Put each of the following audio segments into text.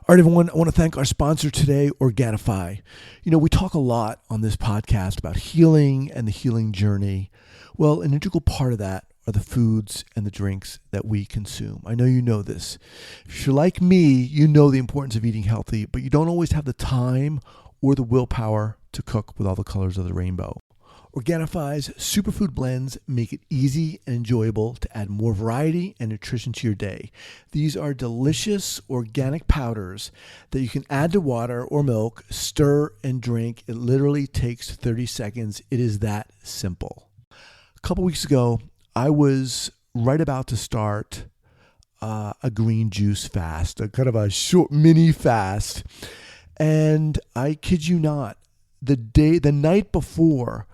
All right, everyone, I want to thank our sponsor today, Organifi. You know, we talk a lot on this podcast about healing and the healing journey. Well, an integral part of that are the foods and the drinks that we consume. I know you know this. If you're like me, you know the importance of eating healthy, but you don't always have the time or the willpower to cook with all the colors of the rainbow. Organifi's superfood blends make it easy and enjoyable to add more variety and nutrition to your day. These are delicious organic powders that you can add to water or milk, stir and drink. It literally takes 30 seconds. It is that simple. A couple weeks ago, I was right about to start a green juice fast, a kind of a short mini fast. And I kid you not, the night before,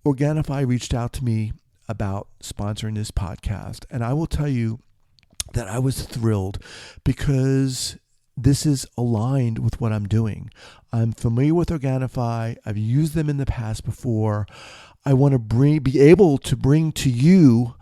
Organifi reached out to me about sponsoring this podcast. And I will tell you that I was thrilled because this is aligned with what I'm doing. I'm familiar with Organifi. I've used them in the past before. I want to be able to bring to you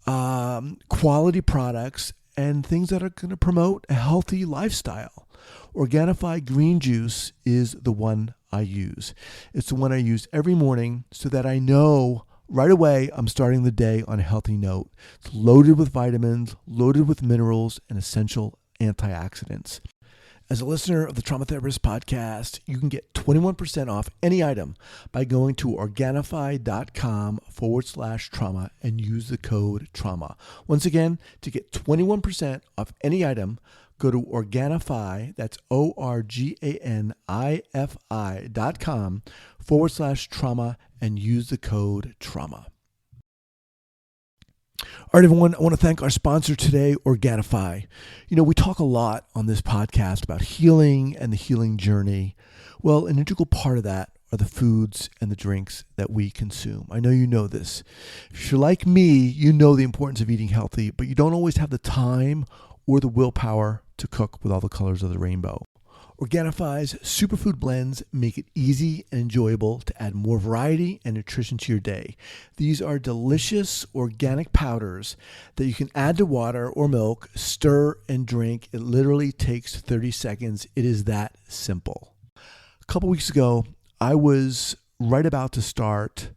quality products and things that are going to promote a healthy lifestyle. Organifi green juice is the one I use. It's the one I use every morning so that I know right away I'm starting the day on a healthy note. It's loaded with vitamins, loaded with minerals, and essential antioxidants. As a listener of the Trauma Therapist podcast, you can get 21% off any item by going to Organifi.com/trauma and use the code trauma. Once again, to get 21% off any item, go to Organifi, that's Organifi.com/trauma and use the code trauma. All right, everyone, I want to thank our sponsor today, Organifi. You know, we talk a lot on this podcast about healing and the healing journey. Well, an integral part of that are the foods and the drinks that we consume. I know you know this. If you're like me, you know the importance of eating healthy, but you don't always have the time or the willpower to cook with all the colors of the rainbow. Organifi's superfood blends make it easy and enjoyable to add more variety and nutrition to your day. These are delicious organic powders that you can add to water or milk, stir and drink. It literally takes 30 seconds. It is that simple. A couple weeks ago, I was right about to start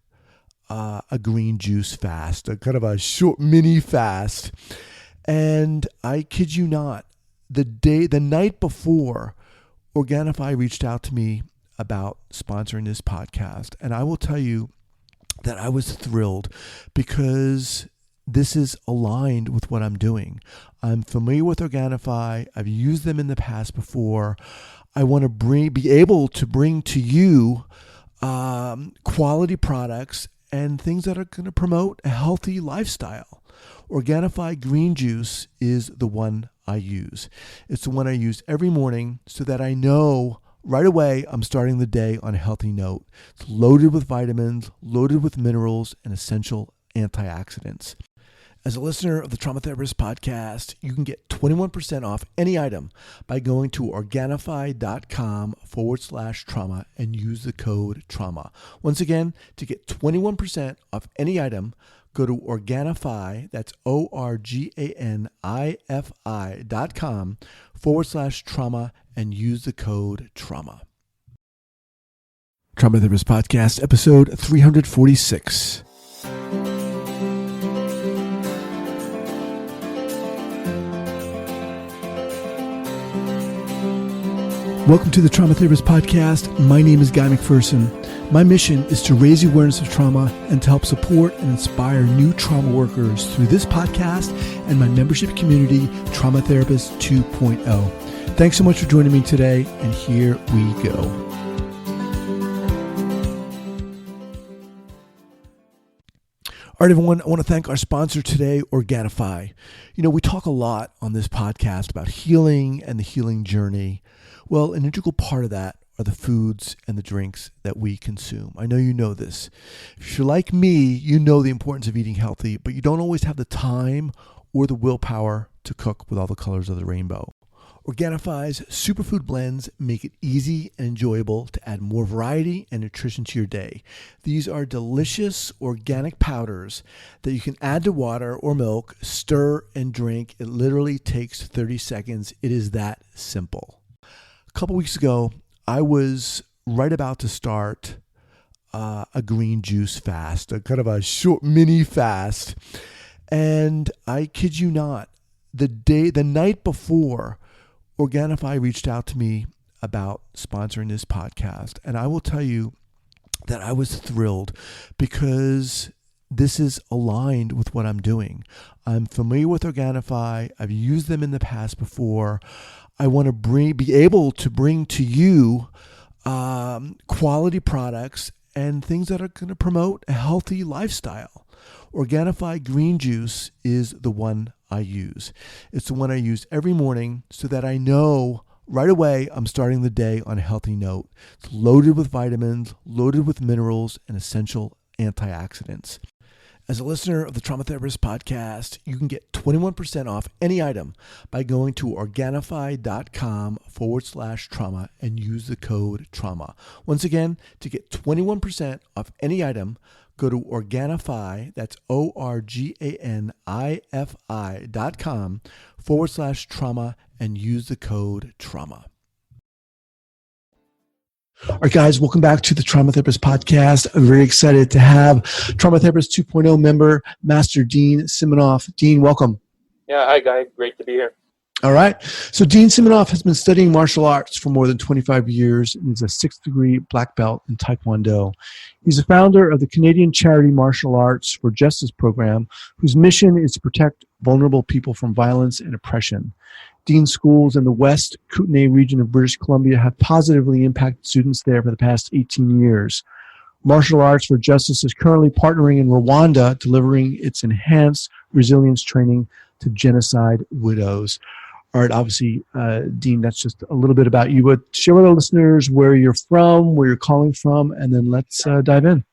a green juice fast, a kind of a short mini fast. And I kid you not, the night before, Organifi reached out to me about sponsoring this podcast. And I will tell you that I was thrilled because this is aligned with what I'm doing. I'm familiar with Organifi. I've used them in the past before. I want to be able to bring to you quality products and things that are going to promote a healthy lifestyle. Organifi green juice is the one I use. It's the one I use every morning so that I know right away I'm starting the day on a healthy note. It's loaded with vitamins, loaded with minerals, and essential antioxidants. As a listener of the Trauma Therapist podcast, you can get 21% off any item by going to Organifi.com/trauma and use the code trauma. Once again, to get 21% off any item, go to Organifi, that's Organifi.com/trauma and use the code trauma. Trauma Therapist Podcast, episode 346. Welcome to the Trauma Therapist Podcast. My name is Guy McPherson. My mission is to raise the awareness of trauma and to help support and inspire new trauma workers through this podcast and my membership community, Trauma Therapist 2.0. Thanks so much for joining me today, and here we go. All right, everyone, I want to thank our sponsor today, Organifi. You know, we talk a lot on this podcast about healing and the healing journey. Well, an integral part of that are the foods and the drinks that we consume. I know you know this. If you're like me, you know the importance of eating healthy, but you don't always have the time or the willpower to cook with all the colors of the rainbow. Organifi's superfood blends make it easy and enjoyable to add more variety and nutrition to your day. These are delicious organic powders that you can add to water or milk, stir and drink. It literally takes 30 seconds. It is that simple. couple weeks ago, I was right about to start a green juice fast, a kind of a short mini fast. And I kid you not, the night before, Organifi reached out to me about sponsoring this podcast. And I will tell you that I was thrilled because this is aligned with what I'm doing. I'm familiar with Organifi. I've used them in the past before. I want to be able to bring to you quality products and things that are going to promote a healthy lifestyle. Organifi green juice is the one I use. It's the one I use every morning so that I know right away I'm starting the day on a healthy note. It's loaded with vitamins, loaded with minerals, and essential antioxidants. As a listener of the Trauma Therapist Podcast, you can get 21% off any item by going to Organifi.com/trauma and use the code trauma. Once again, to get 21% off any item, go to Organifi, that's Organifi.com/trauma and use the code trauma. All right, guys, welcome back to the Trauma Therapist Podcast. I'm very excited to have Trauma Therapist 2.0 member, Master Dean Siminoff. Dean, welcome. Yeah, hi, Guy. Great to be here. All right. So Dean Siminoff has been studying martial arts for more than 25 years and is a 6th degree black belt in taekwondo. He's the founder of the Canadian charity Martial Arts for Justice program, whose mission is to protect vulnerable people from violence and oppression. Dean schools in the West Kootenay region of British Columbia have positively impacted students there for the past 18 years. Martial Arts for Justice is currently partnering in Rwanda, delivering its enhanced resilience training to genocide widows. All right, obviously, Dean, that's just a little bit about you, but share with our listeners where you're from, where you're calling from, and then let's dive in.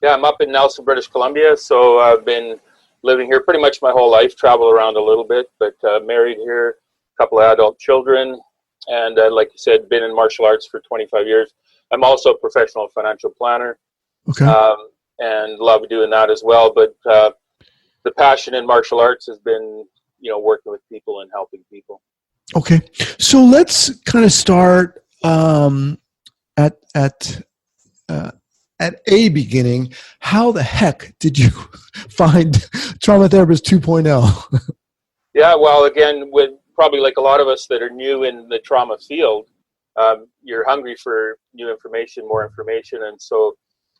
Yeah, I'm up in Nelson, British Columbia, so I've been living here pretty much my whole life, travel around a little bit, but married here, couple of adult children, and like you said, been in martial arts for 25 years. I'm also a professional financial planner, and love doing that as well. But the passion in martial arts has been, working with people and helping people. Okay, so let's kind of start at a beginning. How the heck did you find Trauma Therapist 2.0? Yeah, well, again, with probably like a lot of us that are new in the trauma field, you're hungry for new information, more information. And so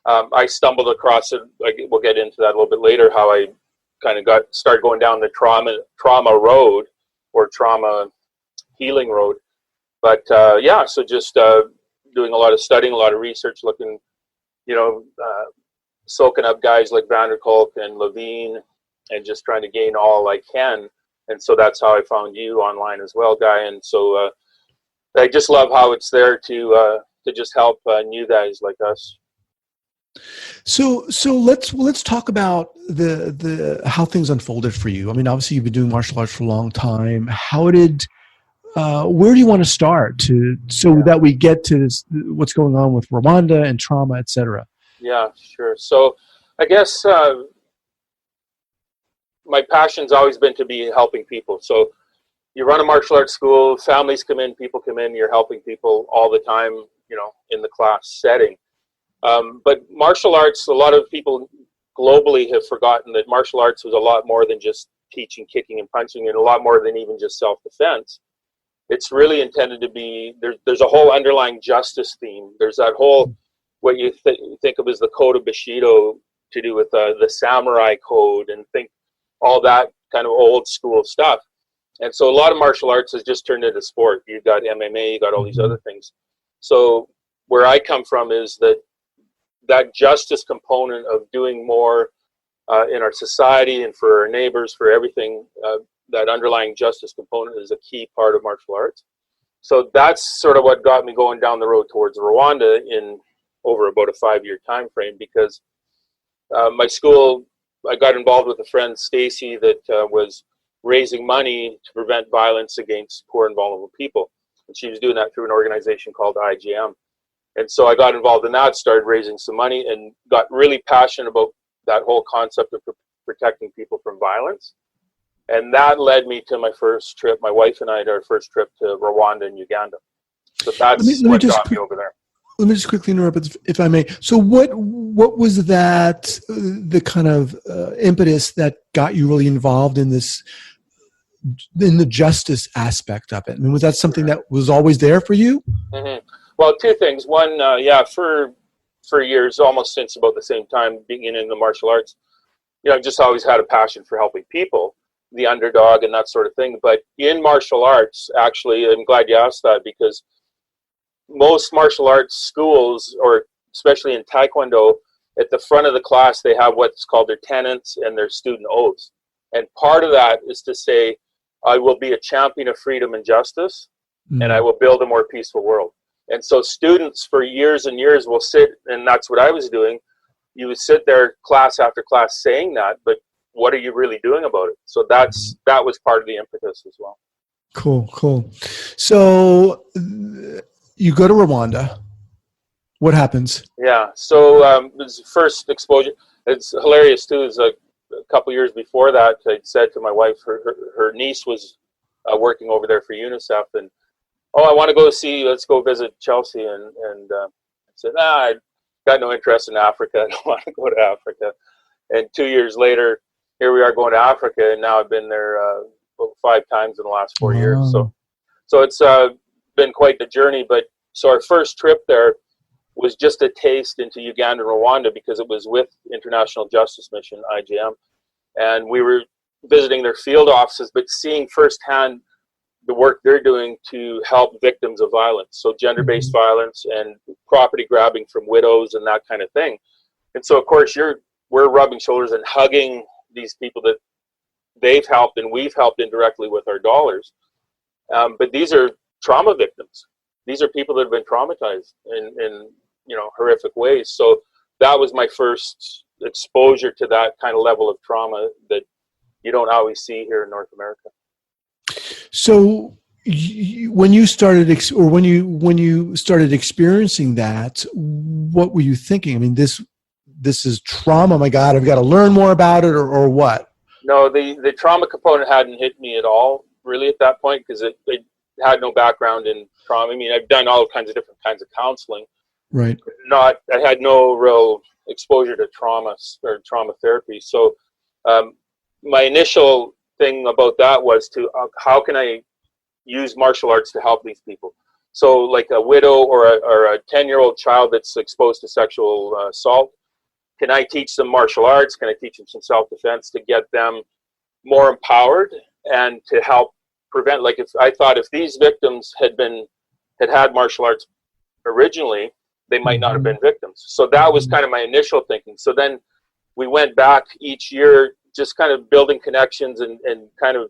I stumbled across it. We'll get into that a little bit later, how I kind of started going down the trauma road or trauma healing road. But so just doing a lot of studying, a lot of research, looking, soaking up guys like Vanderkolk and Levine and just trying to gain all I can. And so that's how I found you online as well, Guy. And so I just love how it's there to just help new guys like us. So let's talk about the how things unfolded for you. I mean, obviously you've been doing martial arts for a long time. Where do you want to start that we get to this, what's going on with Rwanda and trauma, et cetera? Yeah, sure. So I guess my passion's always been to be helping people. So you run a martial arts school, families come in, people come in, you're helping people all the time, in the class setting. But martial arts, a lot of people globally have forgotten that martial arts was a lot more than just teaching, kicking, and punching, and a lot more than even just self-defense. It's really intended to be, there's a whole underlying justice theme. There's that whole, what you think of as the code of Bushido, to do with the samurai code, and think all that kind of old school stuff. And so a lot of martial arts has just turned into sport. You've got MMA, you got all these other things. So where I come from is that justice component of doing more in our society and for our neighbors, for everything, that underlying justice component is a key part of martial arts. So that's sort of what got me going down the road towards Rwanda in over about a 5-year time frame, because my school, I got involved with a friend, Stacy, that was raising money to prevent violence against poor and vulnerable people. And she was doing that through an organization called IGM. And so I got involved in that, started raising some money, and got really passionate about that whole concept of protecting people from violence. And that led me to my first trip. My wife and I had our first trip to Rwanda and Uganda. So that's what got me over there. Let me just quickly interrupt, if I may. So what was that, the kind of impetus that got you really involved in this, in the justice aspect of it? I mean, was that something that was always there for you? Mm-hmm. Well, two things. One, for years, almost since about the same time being in the martial arts, I've just always had a passion for helping people, the underdog and that sort of thing. But in martial arts, actually, I'm glad you asked that, because most martial arts schools, or especially in taekwondo, at the front of the class, they have what's called their tenets and their student oaths. And part of that is to say, I will be a champion of freedom and justice, and I will build a more peaceful world. And so students for years and years will sit, and that's what I was doing. You would sit there class after class saying that, but what are you really doing about it? So that was part of the impetus as well. Cool. So you go to Rwanda. What happens? Yeah. So it was first exposure. It's hilarious too. Is a couple years before that, I said to my wife, her niece was working over there for UNICEF, and I want to go let's go visit Chelsea. And I said, I got no interest in Africa. I don't want to go to Africa. And 2 years later, here we are going to Africa, and now I've been there 5 times in the last 4 years. So it's been quite the journey. But so our first trip there was just a taste into Uganda and Rwanda, because it was with International Justice Mission, IJM. And we were visiting their field offices, but seeing firsthand the work they're doing to help victims of violence. So gender-based violence and property grabbing from widows and that kind of thing. And so, of course, we're rubbing shoulders and hugging these people that they've helped and we've helped indirectly with our dollars. But these are trauma victims. These are people that have been traumatized in horrific ways. So that was my first exposure to that kind of level of trauma that you don't always see here in North America. So when you started experiencing that, what were you thinking? I mean, this is trauma. My God, I've got to learn more about it, or what? No, the trauma component hadn't hit me at all, really, at that point, because it had no background in trauma. I mean, I've done all kinds of different kinds of counseling. Right. I had no real exposure to trauma or trauma therapy. So my initial thing about that was how can I use martial arts to help these people? So like a widow or a 10-year-old child that's exposed to sexual assault, can I teach them martial arts? Can I teach them some self-defense to get them more empowered and to help prevent? Like, if these victims had martial arts originally, they might not have been victims. So that was kind of my initial thinking. So then we went back each year, just kind of building connections, and kind of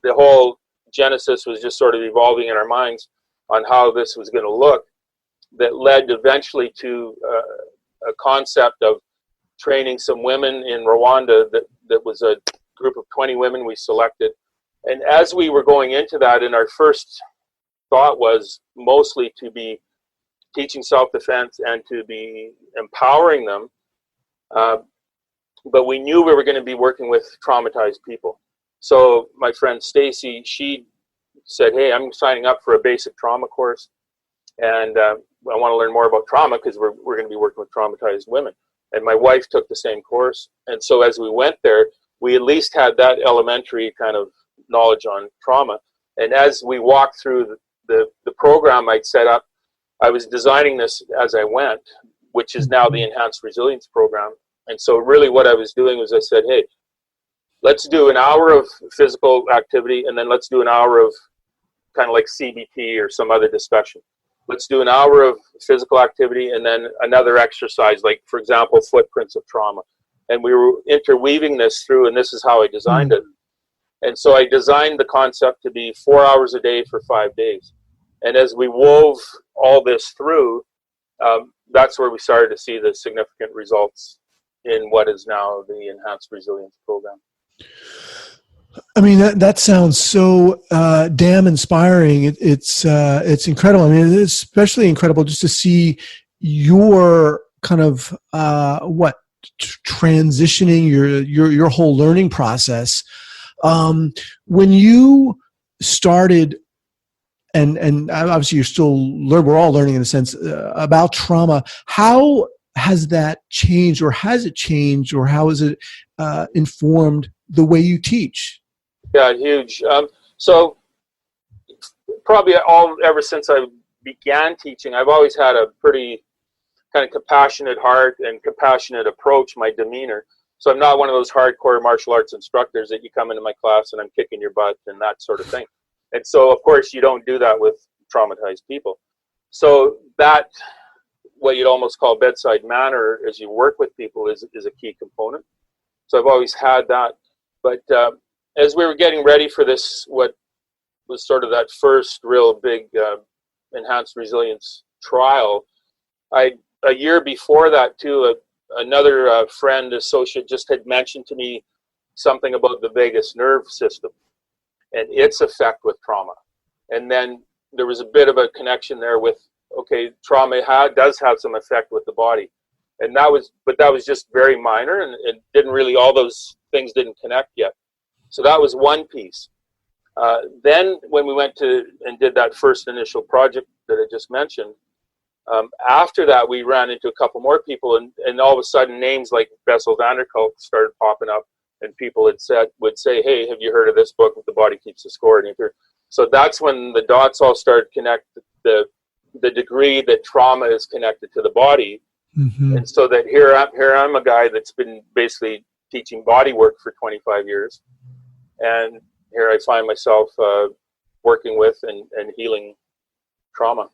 the whole genesis was just sort of evolving in our minds on how this was going to look, that led eventually to a concept of training some women in Rwanda. That was a group of 20 women we selected. And as we were going into that, and our first thought was mostly to be teaching self-defense and to be empowering them. But we knew we were going to be working with traumatized people. So my friend Stacy, she said, hey, I'm signing up for a basic trauma course. And I want to learn more about trauma, because we're going to be working with traumatized women. And my wife took the same course. And so as we went there, we at least had that elementary kind of knowledge on trauma. And as we walked through the program I'd set up, I was designing this as I went, which is now the Enhanced Resilience Program. And so really what I was doing was I said, hey, let's do an hour of physical activity, and then let's do an hour of kind of like CBT or some other discussion. Let's do an hour of physical activity and then another exercise, like, for example, footprints of trauma. And we were interweaving this through, and this is how I designed it. And so I designed the concept to be 4 hours a day for 5 days. And as we wove all this through, that's where we started to see the significant results in what is now the Enhanced Resilience Program. I mean, that sounds so damn inspiring. It's incredible. I mean, it's especially incredible just to see your kind of transitioning your whole learning process. When you started and obviously you're still we're all learning in a sense about trauma. How has that changed, or has it changed, or how has it informed the way you teach? Yeah, huge. So probably ever since I began teaching, I've always had a pretty kind of compassionate heart and compassionate approach, my demeanor. So I'm not one of those hardcore martial arts instructors that you come into my class and I'm kicking your butt and that sort of thing. And so, of course, you don't do that with traumatized people. So that, what you'd almost call bedside manner as you work with people, is a key component. So I've always had that. But as we were getting ready for this, what was sort of that first real big enhanced resilience trial, a year before that too, another friend, associate, just had mentioned to me something about the vagus nerve system and its effect with trauma. And then there was a bit of a connection there with, okay, trauma does have some effect with the body. And that was just very minor, and it didn't really, all those things didn't connect yet. So that was one piece. Then when we went to and did that first initial project that I just mentioned, after that we ran into a couple more people, and all of a sudden names like Bessel van der Kolk started popping up, and people would say, hey, have you heard of this book, The Body Keeps the Score? And so that's when the dots all started connect, the degree that trauma is connected to the body. Mm-hmm. And so that here I'm a guy that's been basically teaching body work for 25 years. And here I find myself working with and healing trauma.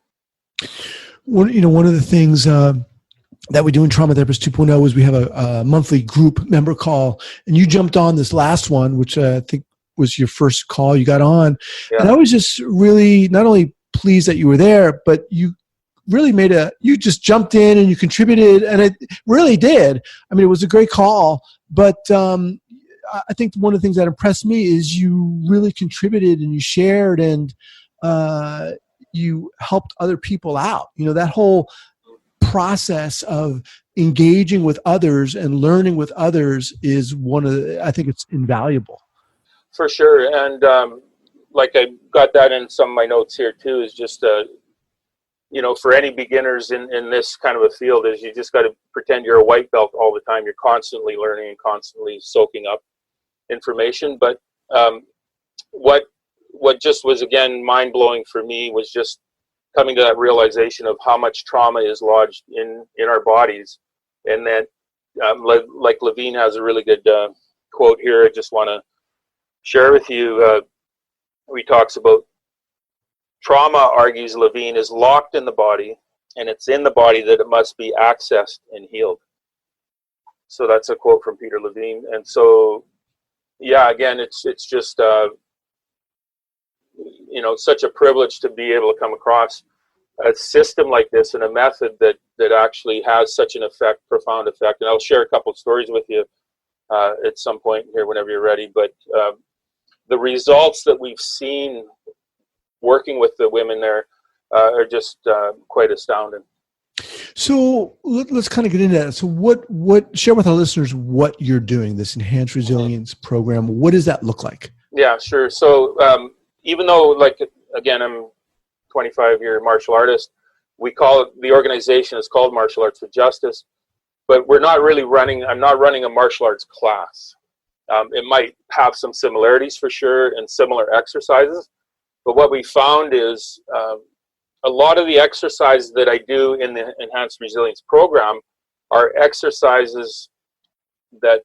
One of the things that we do in Trauma Therapist 2.0 is we have a monthly group member call, and you jumped on this last one, which I think was your first call you got on. Yeah. And I was just really not only pleased that you were there, but you really you just jumped in and you contributed, and it really did. I mean, it was a great call, but I think one of the things that impressed me is you really contributed and you shared, and you helped other people out. That whole process of engaging with others and learning with others is I think it's invaluable. For sure. And like I got that in some of my notes here too, is just, for any beginners in this kind of a field, is you just got to pretend you're a white belt all the time. You're constantly learning and constantly soaking up information. But what just was, again, mind-blowing for me was just coming to that realization of how much trauma is lodged in our bodies. And then, like Levine has a really good quote here I just want to share with you. He talks about trauma, argues Levine, is locked in the body, and it's in the body that it must be accessed and healed. So that's a quote from Peter Levine. And so, yeah, again, it's just such a privilege to be able to come across a system like this and a method that actually has such an effect, profound effect. And I'll share a couple of stories with you at some point here whenever you're ready. But the results that we've seen working with the women there are just quite astounding. So let's kind of get into that. So what share with our listeners what you're doing, this enhanced resilience program. What does that look like? Yeah, sure. So even though, like, again, I'm 25-year martial artist, the organization is called Martial Arts for Justice, but I'm not running a martial arts class. It might have some similarities for sure and similar exercises, but what we found is a lot of the exercises that I do in the Enhanced Resilience program are exercises that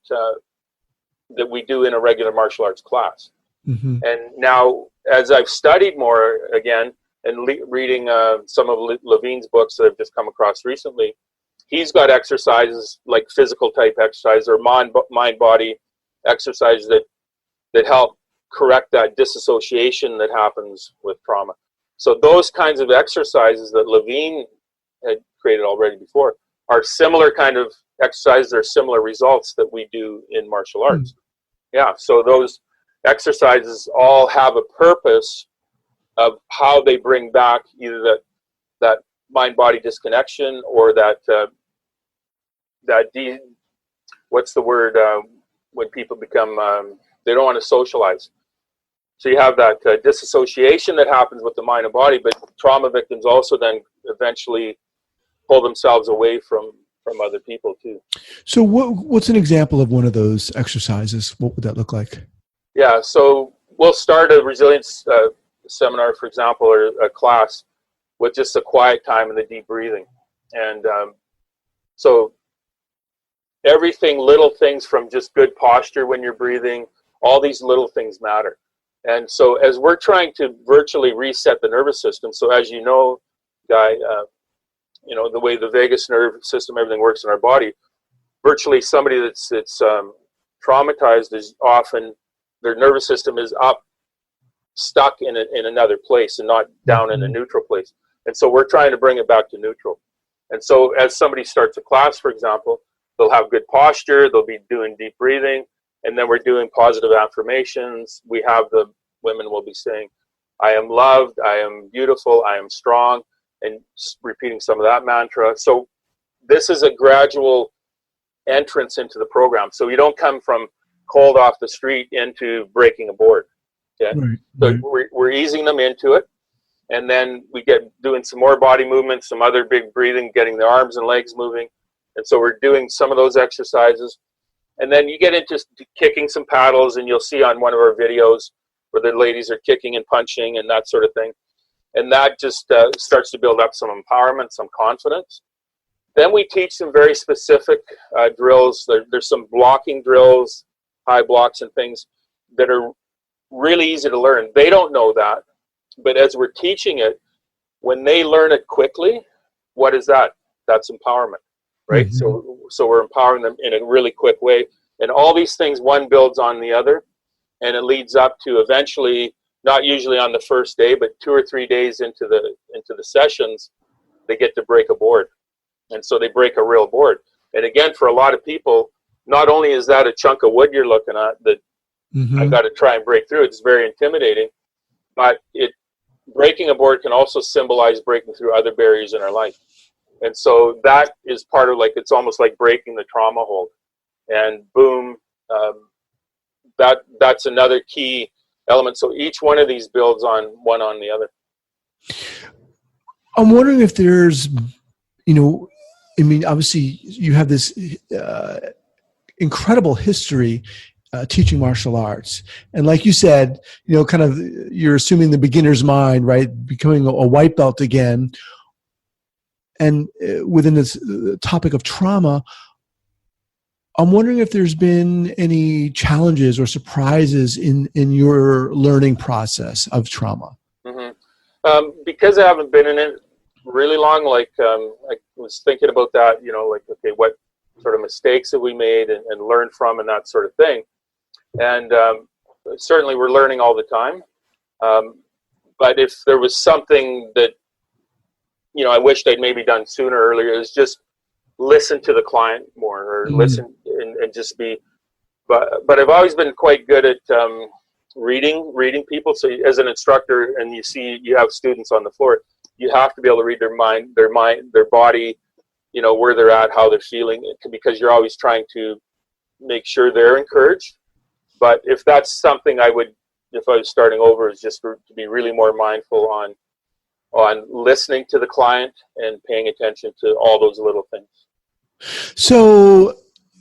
we do in a regular martial arts class. Mm-hmm. And now, as I've studied more again and reading some of Levine's books that I've just come across recently, he's got exercises like physical type exercises or mind-body exercises that help correct that disassociation that happens with trauma. So those kinds of exercises that Levine had created already before are similar kind of exercises or similar results that we do in martial arts. Mm-hmm. Yeah, so those exercises all have a purpose of how they bring back either that mind-body disconnection or what's the word, when people become, they don't want to socialize. So you have that disassociation that happens with the mind and body, but trauma victims also then eventually pull themselves away from other people too. So what's an example of one of those exercises? What would that look like? Yeah, so we'll start a resilience seminar, for example, or a class with just a quiet time and the deep breathing. And so everything, little things from just good posture when you're breathing, all these little things matter. And so as we're trying to virtually reset the nervous system, so as you know, Guy, you know, the way the vagus nerve system, everything works in our body, virtually somebody that's traumatized is often, their nervous system is up, stuck in another place and not down in a neutral place. And so we're trying to bring it back to neutral. And so as somebody starts a class, for example, they'll have good posture, they'll be doing deep breathing, and then we're doing positive affirmations. We have the women will be saying, I am loved, I am beautiful, I am strong, and repeating some of that mantra. So this is a gradual entrance into the program. So you don't come from cold off the street into breaking a board. Okay? Right, So we're easing them into it. And then we get doing some more body movements, some other big breathing, getting the arms and legs moving. And so we're doing some of those exercises. And then you get into kicking some paddles, and you'll see on one of our videos where the ladies are kicking and punching and that sort of thing. And that just starts to build up some empowerment, some confidence. Then we teach some very specific drills. There's some blocking drills, high blocks and things that are really easy to learn. They don't know that. But as we're teaching it, when they learn it quickly, what is that? That's empowerment, right? Mm-hmm. So we're empowering them in a really quick way. And all these things, one builds on the other, and it leads up to eventually, not usually on the first day, but 2 or 3 days into the sessions, they get to break a board. And so they break a real board. And again, for a lot of people, not only is that a chunk of wood you're looking at that I've got to try and break through, it's very intimidating, but breaking a board can also symbolize breaking through other barriers in our life. And so that is part of, like, it's almost like breaking the trauma hold. And boom, that's another key element. So each one of these builds on one on the other. I'm wondering if there's, you know, I mean, obviously you have this incredible history teaching martial arts. And like you said, you know, kind of you're assuming the beginner's mind, right? Becoming a white belt again. And within this topic of trauma, I'm wondering if there's been any challenges or surprises in your learning process of trauma. Mm-hmm. Because I haven't been in it really long, like I was thinking about that, you know, like, okay, what sort of mistakes have we made and learned from and that sort of thing. And certainly we're learning all the time. But if there was something that, you know, I wished I'd maybe done sooner or earlier, is just listen to the client more, or listen and just be, but I've always been quite good at reading people. So as an instructor, and you have students on the floor, you have to be able to read their mind, their body, you know, where they're at, how they're feeling, because you're always trying to make sure they're encouraged. But if that's something I would, if I was starting over, is just to be really more mindful on listening to the client and paying attention to all those little things. So,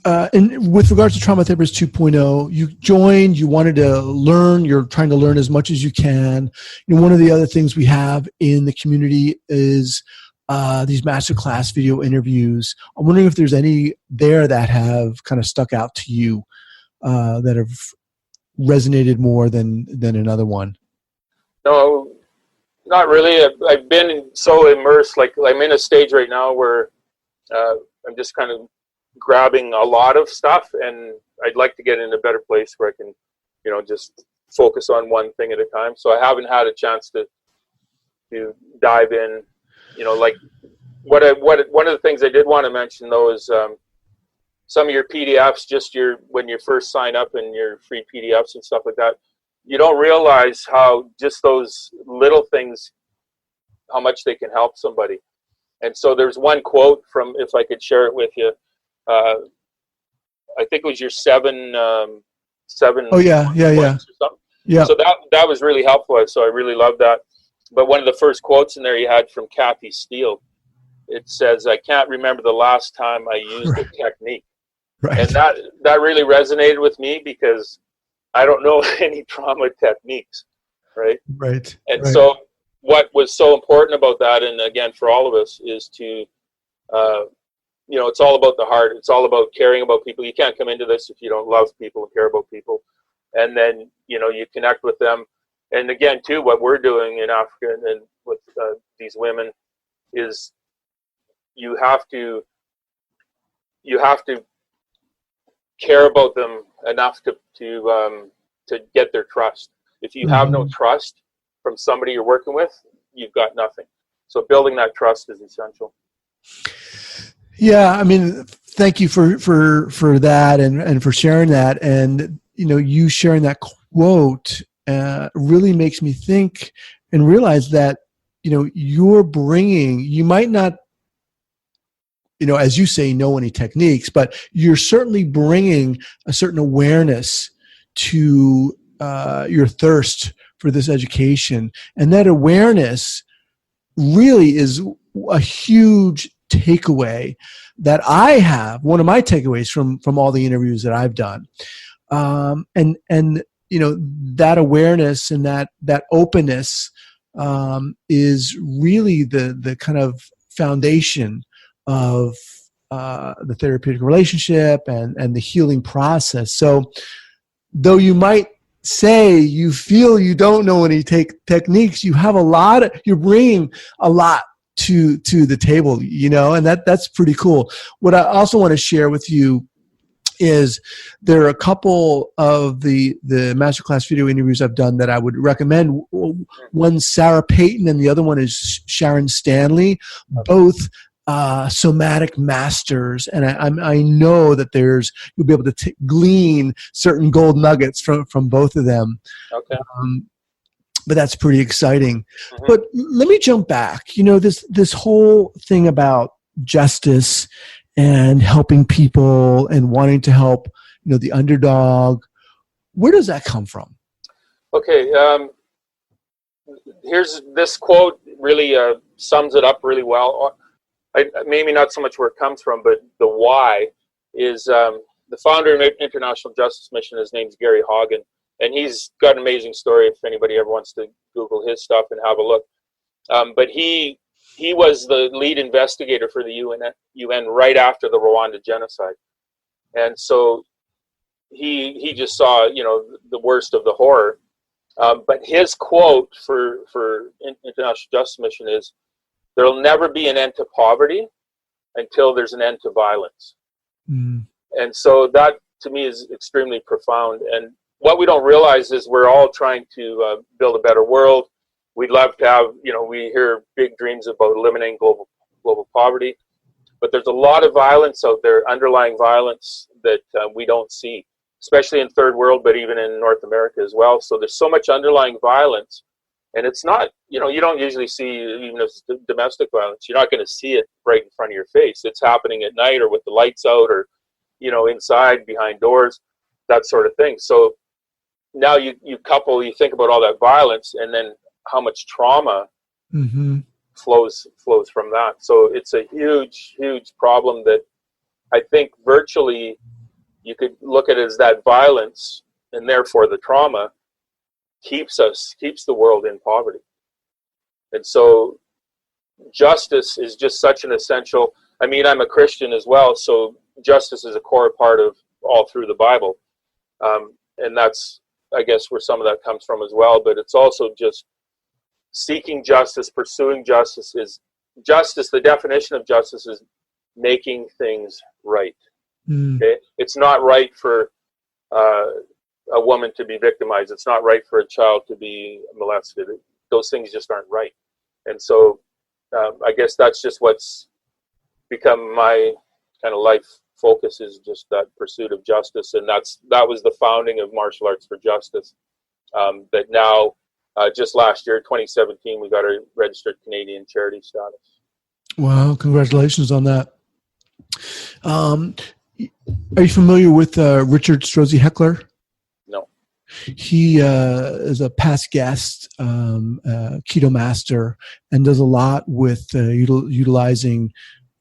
with regards to Trauma Therapist 2.0, you joined, you wanted to learn, you're trying to learn as much as you can. You know, one of the other things we have in the community is these masterclass video interviews. I'm wondering if there's any there that have kind of stuck out to you, that have resonated more than another one. No, not really. I've been so immersed, like I'm in a stage right now where I'm just kind of grabbing a lot of stuff, and I'd like to get in a better place where I can, you know, just focus on one thing at a time. So I haven't had a chance to dive in, you know, like one of the things I did want to mention though is some of your PDFs, just when you first sign up and your free PDFs and stuff like that, you don't realize how just those little things, how much they can help somebody. And so there's one quote from, if I could share it with you, I think it was your seven. Oh yeah. Or something. Yeah. So that was really helpful. So I really loved that. But one of the first quotes in there you had from Kathy Steele, it says, "I can't remember the last time I used a technique." Right. And that really resonated with me because I don't know any trauma techniques, right? Right. And so what was so important about that, and again, for all of us, is to, it's all about the heart. It's all about caring about people. You can't come into this if you don't love people and care about people. And then, you connect with them. And again, too, what we're doing in Africa and with these women is you have to care about them enough to get their trust. If you have no trust from somebody you're working with, you've got nothing. So building that trust is essential. Yeah, I mean, thank you for that and for sharing that. And you sharing that quote really makes me think and realize that you might not, as you say, know any techniques, but you're certainly bringing a certain awareness to your thirst for this education. And that awareness really is a huge takeaway that I have. One of my takeaways from all the interviews that I've done. And that awareness and that openness is really the kind of foundation of the therapeutic relationship and the healing process. So though you might say you feel you don't know any techniques, you have you're bringing a lot to the table, and that's pretty cool. What I also want to share with you is there are a couple of the masterclass video interviews I've done that I would recommend. One's Sarah Payton and the other one is Sharon Stanley, both somatic masters. And I know that you'll be able to glean certain gold nuggets from both of them. Okay. But that's pretty exciting. Mm-hmm. But let me jump back. This whole thing about justice and helping people and wanting to help, the underdog. Where does that come from? Okay. Here's this quote really sums it up really well. Maybe not so much where it comes from, but the why is the founder of International Justice Mission. His name's Gary Hagen, and he's got an amazing story if anybody ever wants to Google his stuff and have a look. But he was the lead investigator for the UN right after the Rwanda genocide. And so he just saw, the worst of the horror. But his quote for International Justice Mission is, "There'll never be an end to poverty until there's an end to violence." Mm. And so that, to me, is extremely profound. And what we don't realize is we're all trying to build a better world. We'd love to have, we hear big dreams about eliminating global poverty, but there's a lot of violence out there, underlying violence that we don't see, especially in third world, but even in North America as well. So there's so much underlying violence, and it's not, you don't usually see, even if it's domestic violence, you're not going to see it right in front of your face. It's happening at night or with the lights out or, inside behind doors, that sort of thing. So now you think about all that violence and then how much trauma flows from that. So it's a huge, huge problem that I think virtually you could look at it as that violence, and therefore the trauma keeps the world in poverty. And so justice is just such an essential, I'm a Christian as well, so justice is a core part of all through the Bible. And that's, I guess, where some of that comes from as well. But it's also just seeking justice, pursuing justice is justice. The definition of justice is making things right. Okay? It's not right for a woman to be victimized. It's not right for a child to be molested. Those things just aren't right. And so I guess that's just what's become my kind of life focus, is just that pursuit of justice. And that was the founding of Martial Arts for Justice. That now, just last year, 2017, we got a registered Canadian charity status. Wow, congratulations on that. Are you familiar with Richard Strozzi Heckler? No. He is a past guest, keto master, and does a lot with utilizing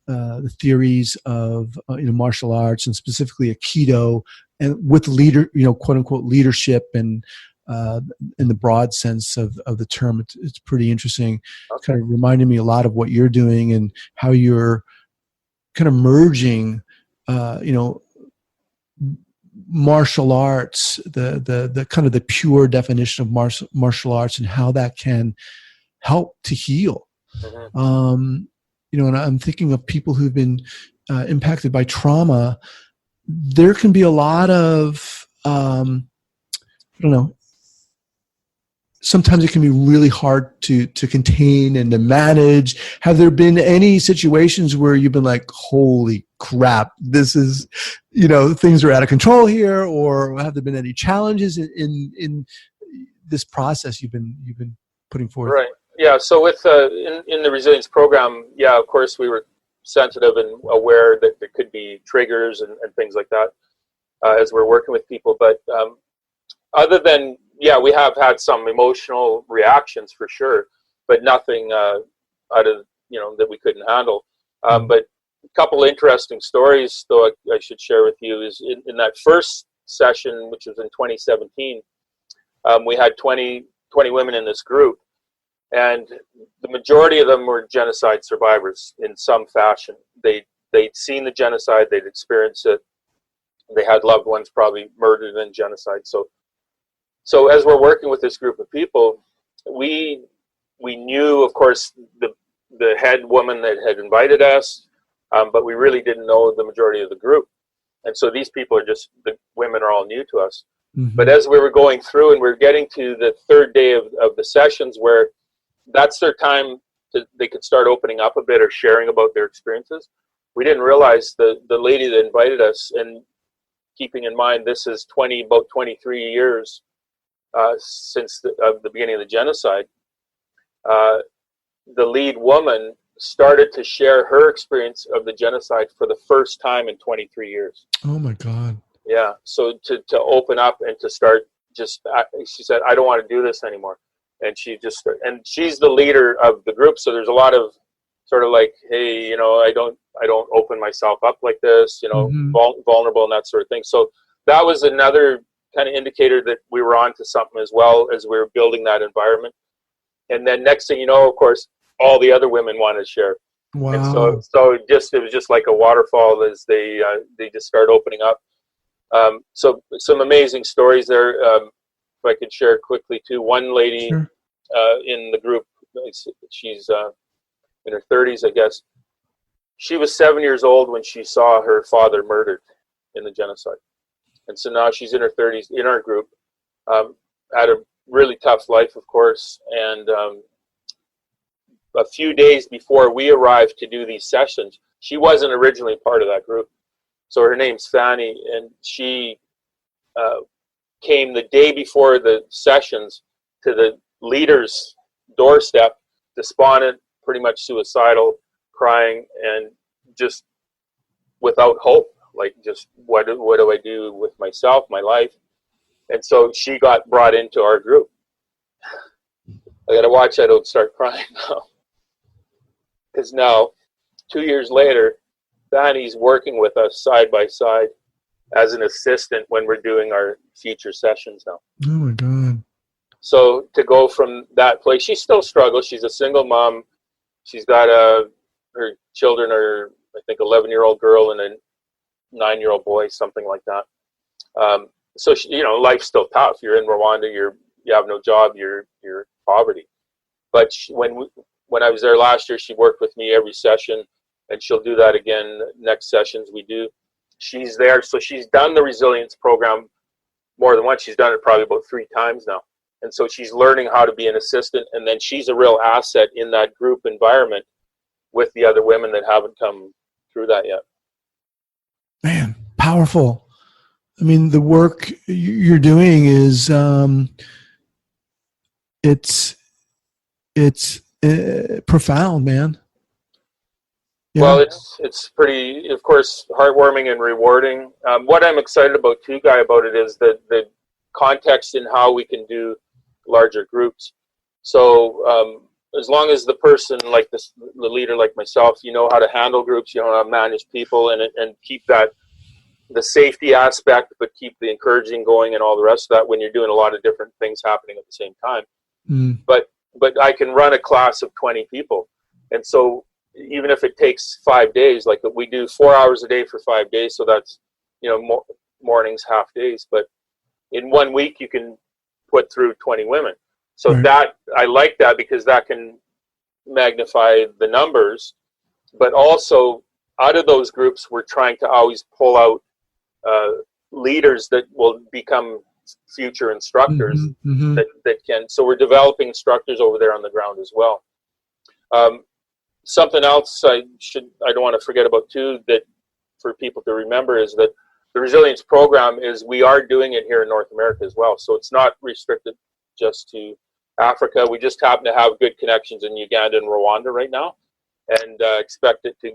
the theories of martial arts, and specifically a keto, and with quote unquote leadership, and in the broad sense of the term. It's pretty interesting. Okay. Kind of reminded me a lot of what you're doing and how you're kind of merging, martial arts, the kind of the pure definition of martial arts, and how that can help to heal. Mm-hmm. And I'm thinking of people who've been impacted by trauma. There can be a lot of, sometimes it can be really hard to contain and to manage. Have there been any situations where you've been like, holy crap, this is, things are out of control here? Or have there been any challenges in this process you've been putting forth? Right. Yeah. So with in the resilience program, yeah, of course we were sensitive and aware that there could be triggers and things like that as we're working with people. But other than, we have had some emotional reactions for sure, but nothing out of, that we couldn't handle. But a couple interesting stories, though, I should share with you is in that first session, which was in 2017, we had 20 women in this group, and the majority of them were genocide survivors in some fashion. They'd seen the genocide, they'd experienced it, they had loved ones probably murdered in genocide. So as we're working with this group of people, we knew, of course, the head woman that had invited us, but we really didn't know the majority of the group. And so these people the women are all new to us. Mm-hmm. But as we were going through and we're getting to the third day of the sessions, where that's their time they could start opening up a bit or sharing about their experiences, we didn't realize the lady that invited us, and keeping in mind this is about 23 years since the beginning of the genocide, the lead woman started to share her experience of the genocide for the first time in 23 years. Oh my God. Yeah. So to open up and to start she said, I don't want to do this anymore. And and she's the leader of the group. So there's a lot of sort of like, hey, I don't open myself up like this, mm-hmm. vulnerable and that sort of thing. So that was another kind of indicator that we were onto something as well, as we were building that environment. And then next thing you know, of course, all the other women wanted to share. Wow. And so it was just like a waterfall as they just started opening up. So some amazing stories there. If I could share quickly too. One lady, sure. In the group, she's in her 30s, I guess. She was 7 years old when she saw her father murdered in the genocide. And so now she's in her 30s in our group, had a really tough life, of course. And a few days before we arrived to do these sessions, she wasn't originally part of that group. So her name's Fanny, and she came the day before the sessions to the leader's doorstep, despondent, pretty much suicidal, crying, and just without hope. Like, just what do I do with myself, my life? And so she got brought into our group. I gotta watch I don't start crying now. Because now, 2 years later, Fanny's working with us side by side as an assistant when we're doing our feature sessions now. Oh my God. So to go from that place, she still struggles. She's a single mom. She's got her children are, I think, 11-year-old girl and a 9-year-old boy, something like that. So she, life's still tough. You're in Rwanda. You have no job. You're poverty. But when I was there last year, she worked with me every session, and she'll do that again next sessions we do. She's there, so she's done the resilience program more than once. She's done it probably about 3 times now, and so she's learning how to be an assistant, and then she's a real asset in that group environment with the other women that haven't come through that yet. Man, powerful. I mean, the work you're doing is it's profound, man. Yeah. Well, it's pretty, of course, heartwarming and rewarding. What I'm excited about too, Guy, about it is that context in how we can do larger groups. So as long as the person like the leader like myself, you know how to handle groups, you know how to manage people, and keep that the safety aspect, but keep the encouraging going and all the rest of that when you're doing a lot of different things happening at the same time. But I can run a class of 20 people, and so even if it takes 5 days, like we do 4 hours a day for 5 days, so that's, you know, mornings, half days, but in 1 week you can put through 20 women. So that, I like that, because that can magnify the numbers, but also out of those groups, we're trying to always pull out leaders that will become future instructors that can, so we're developing instructors over there on the ground as well. Something else I don't want to forget about too, that for people to remember, is that the resilience program we are doing it here in North America as well. So it's not restricted just to Africa. We just happen to have good connections in Uganda and Rwanda right now, and expect it to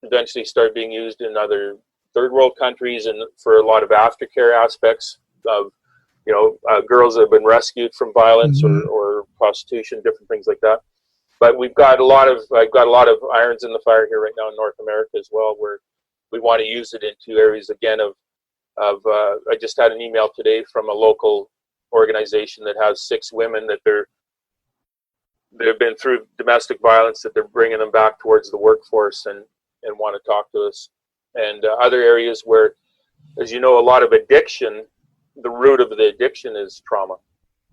eventually start being used in other third world countries, and for a lot of aftercare aspects of, you know, girls that have been rescued from violence or prostitution, different things like that. But I've got a lot of irons in the fire here right now in North America as well, where we want to use it into areas again of I just had an email today from a local organization that has 6 women that they've been through domestic violence, that they're bringing them back towards the workforce and want to talk to us. And other areas where, as you know, a lot of addiction, the root of the addiction is trauma.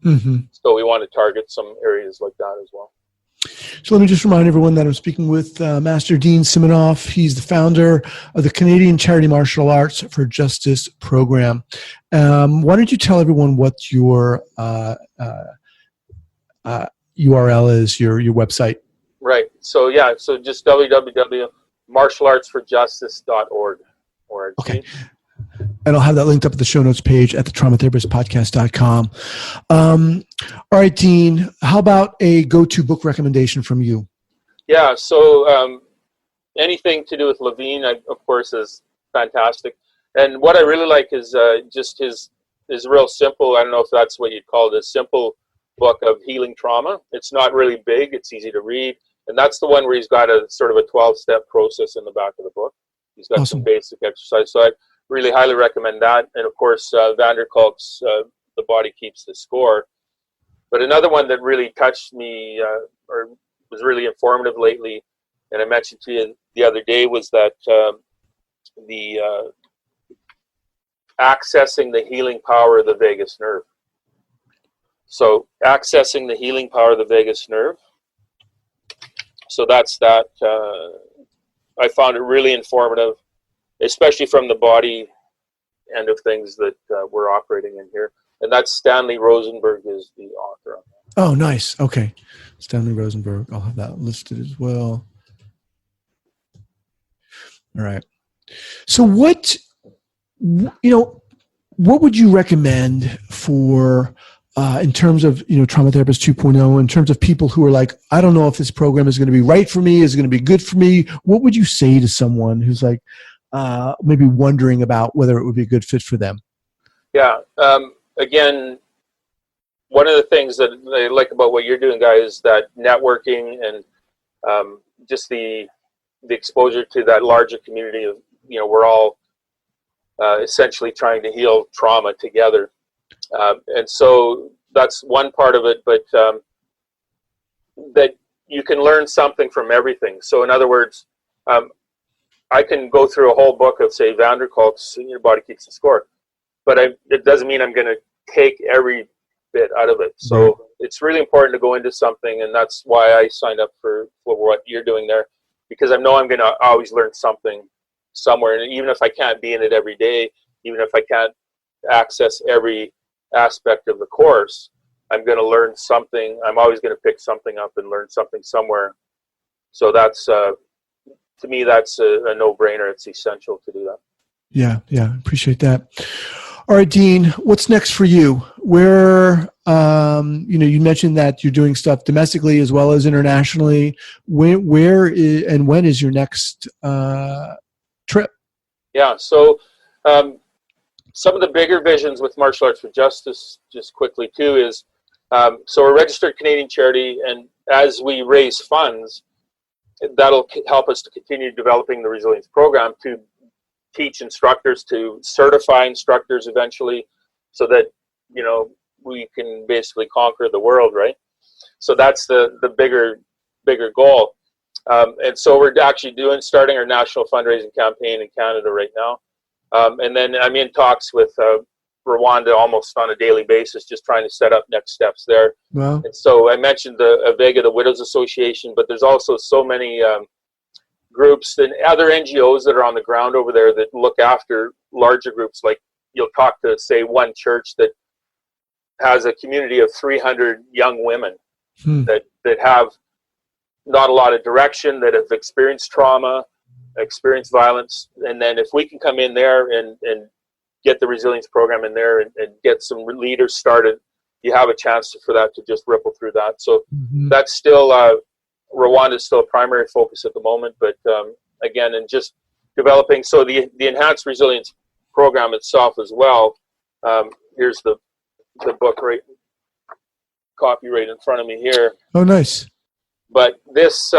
So we want to target some areas like that as well. So let me just remind everyone that I'm speaking with Master Dean Siminoff. He's the founder of the Canadian Charity Martial Arts for Justice program. Why don't you tell everyone what your URL is, your website? Right. So yeah, so just www.martialartsforjustice.org. Okay. And I'll have that linked up at the show notes page at the traumatherapistpodcast.com. All right, Dean, how about a go-to book recommendation from you? Yeah, so anything to do with Levine, of course, is fantastic. And what I really like is just his real simple, I don't know if that's what you'd call it, a simple book of healing trauma. It's not really big, it's easy to read. And that's the one where he's got a sort of a 12-step process in the back of the book. He's got some basic exercise. So I really highly recommend that. And of course, van der Kolk's The Body Keeps the Score. But another one that really touched me or was really informative lately, and I mentioned to you the other day, was that the accessing the healing power of the vagus nerve. So accessing the healing power of the vagus nerve. So that's that. I found it really informative, especially from the body end of things that we're operating in here. And that's Stanley Rosenberg is the author of that. Oh, nice. Okay. Stanley Rosenberg. I'll have that listed as well. All right. So what would you recommend for in terms of, Trauma Therapist 2.0, in terms of people who are like, I don't know if this program is going to be right for me, is it going to be good for me? What would you say to someone who's like maybe wondering about whether it would be a good fit for them? Yeah. Again, one of the things that I like about what you're doing, guys, is that networking and just the exposure to that larger community of, we're all essentially trying to heal trauma together. And so that's one part of it, but that you can learn something from everything. So in other words, I can go through a whole book of, say, van der Kolk's Your Body Keeps the Score, but it doesn't mean I'm going to take every bit out of it. So it's really important to go into something, and that's why I signed up for what you're doing there, because I know I'm going to always learn something somewhere. And even if I can't be in it every day, even if I can't access every aspect of the course, I'm going to learn something. I'm always going to pick something up and learn something somewhere. So that's, to me, that's a no-brainer. It's essential to do that. Yeah, appreciate that. All right, Dean, what's next for you? Where, you mentioned that you're doing stuff domestically as well as internationally. Where and when is your next trip? Yeah, so some of the bigger visions with Martial Arts for Justice, just quickly too, is so we're a registered Canadian charity, and as we raise funds, that'll help us to continue developing the resilience program to teach instructors, to certify instructors eventually, so that, you know, we can basically conquer the world, right? So that's the bigger goal. And so we're actually starting our national fundraising campaign in Canada right now. And then I'm in talks with Rwanda almost on a daily basis, just trying to set up next steps there. Wow. And so I mentioned the Avega, the Widows Association, but there's also so many groups and other NGOs that are on the ground over there that look after larger groups. Like, you'll talk to, say, one church that has a community of 300 young women that have not a lot of direction, that have experienced trauma, experienced violence. And then if we can come in there and get the resilience program in there and get some leaders started, you have a chance for that to just ripple through that. So that's still, Rwanda is still a primary focus at the moment, but again, and just developing, so the enhanced resilience program itself as well. Here's the book copy right in front of me here. Oh, nice. But this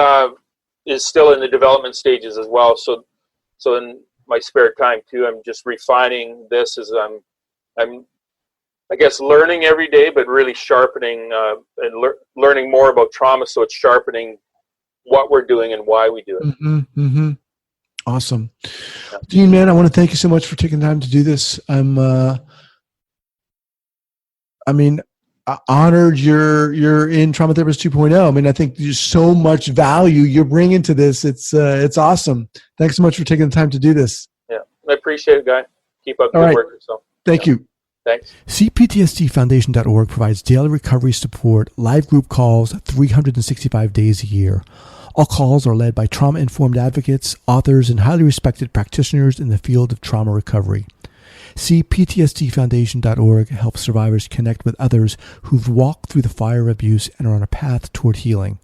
is still in the development stages as well. So in my spare time too, I'm just refining this as I'm I guess learning every day, but really sharpening and learning more about trauma. So it's sharpening what we're doing and why we do it. Awesome. Yeah. Dean, man, I want to thank you so much for taking the time to do this. I'm honored you're in Trauma Therapist 2.0. I mean, I think there's so much value you're bringing to this. It's awesome. Thanks so much for taking the time to do this. Yeah, I appreciate it, Guy. Keep up the good work yourself. Thank you. Thanks. CPTSDfoundation.org provides daily recovery support, live group calls, 365 days a year. All calls are led by trauma-informed advocates, authors, and highly respected practitioners in the field of trauma recovery. CPTSDfoundation.org helps survivors connect with others who've walked through the fire of abuse and are on a path toward healing.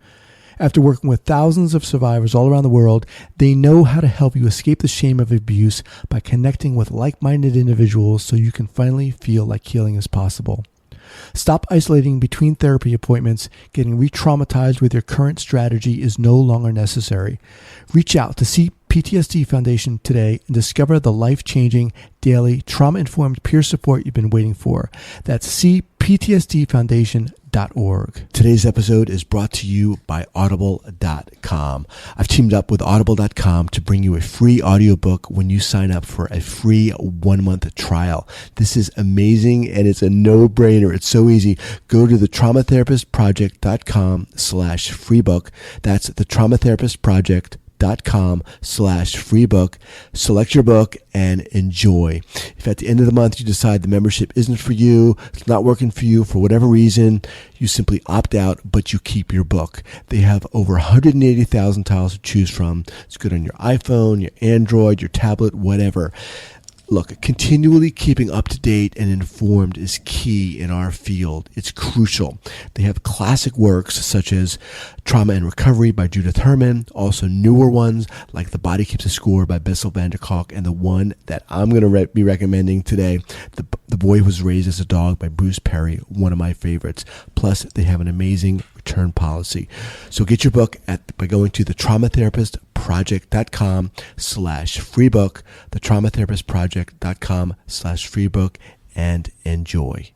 After working with thousands of survivors all around the world, they know how to help you escape the shame of abuse by connecting with like-minded individuals so you can finally feel like healing is possible. Stop isolating between therapy appointments. Getting re-traumatized with your current strategy is no longer necessary. Reach out to CPTSD Foundation today and discover the life-changing, daily, trauma-informed peer support you've been waiting for. That's CPTSDfoundation.org. Today's episode is brought to you by Audible.com. I've teamed up with Audible.com to bring you a free audiobook when you sign up for a free 1-month trial. This is amazing and it's a no-brainer. It's so easy. Go to the traumatherapistproject.com/freebook. That's the traumatherapistproject.com/free book. Select your book and enjoy. If at the end of the month you decide the membership isn't for you, it's not working for you for whatever reason, you simply opt out, but you keep your book. They have over 180,000 titles to choose from. It's good on your iPhone, your Android, your tablet, whatever. Look, continually keeping up to date and informed is key in our field. It's crucial. They have classic works such as Trauma and Recovery by Judith Herman, also newer ones like The Body Keeps a Score by Bessel van der Kolk, and the one that I'm going to be recommending today, The Boy Who Was Raised as a Dog by Bruce Perry, one of my favorites. Plus, they have an amazing return policy. So get your book by going to the traumatherapistproject.com/free book, the traumatherapistproject.com/free book, and enjoy.